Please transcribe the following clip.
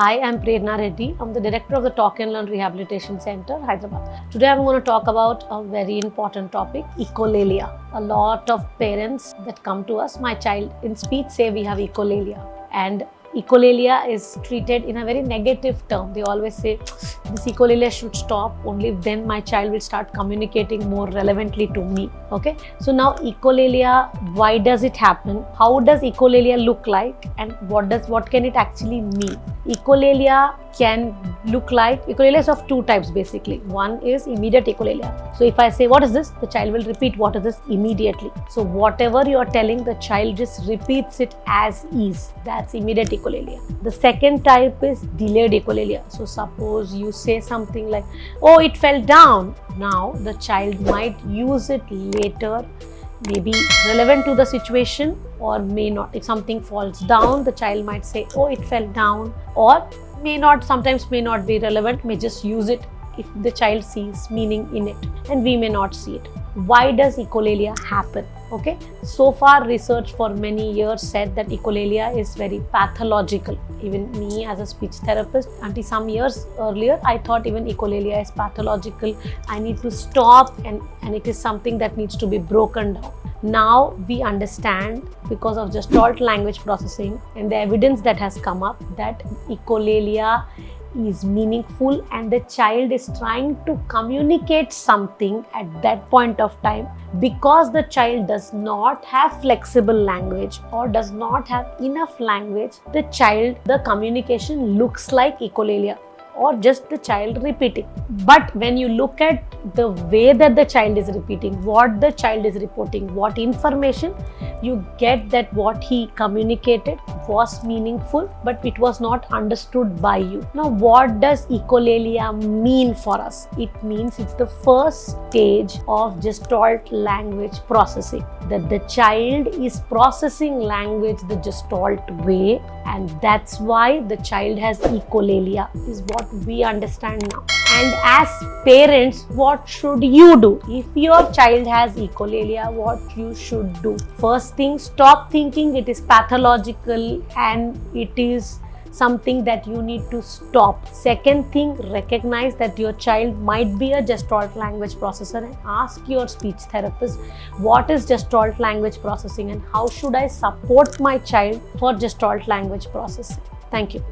Hi, I'm Prerna Reddy. I'm the director of the Talk Learn Rehabilitation Center, Hyderabad. Today I'm going to talk about a very important topic, echolalia. A lot of parents that come to us, my child in speech say we have echolalia, and echolalia is treated in a very negative term. They always say this echolalia should stop, only then my child will start communicating more relevantly to me. Okay, so now echolalia, why does it happen? How does echolalia look like, and what can it actually mean? Echolalia can look like, echolalia is of two types basically. One is immediate echolalia. So if I say what is this, the child will repeat what is this immediately. So whatever you are telling, the child just repeats it as is. That's immediate echolalia. The second type is delayed echolalia. So suppose you say something like, oh, it fell down. Now the child might use it later, maybe relevant to the situation or may not. If something falls down, the child might say, oh, it fell down, or may not, sometimes may not be relevant, may just use it if the child sees meaning in it, and we may not see it. Why does echolalia happen? Okay, so far research for many years said that echolalia is very pathological. Even me as a speech therapist, until some years earlier, I thought even echolalia is pathological. I need to stop, and it is something that needs to be broken down. Now we understand, because of Gestalt language processing and the evidence that has come up, that echolalia is meaningful and the child is trying to communicate something at that point of time. Because the child does not have flexible language or does not have enough language, the communication looks like echolalia or just the child repeating. But when you look at the way that the child is repeating, what the child is reporting, what information, you get that what he communicated was meaningful, but it was not understood by you. Now, what does echolalia mean for us? It means it's the first stage of Gestalt language processing, that the child is processing language the Gestalt way, and that's why the child has echolalia, is what we understand now. And as parents, what should you do? If your child has echolalia, what you should do? First thing, stop thinking it is pathological and it is something that you need to stop. Second thing, recognize that your child might be a Gestalt language processor and ask your speech therapist, what is Gestalt language processing and how should I support my child for Gestalt language processing? Thank you.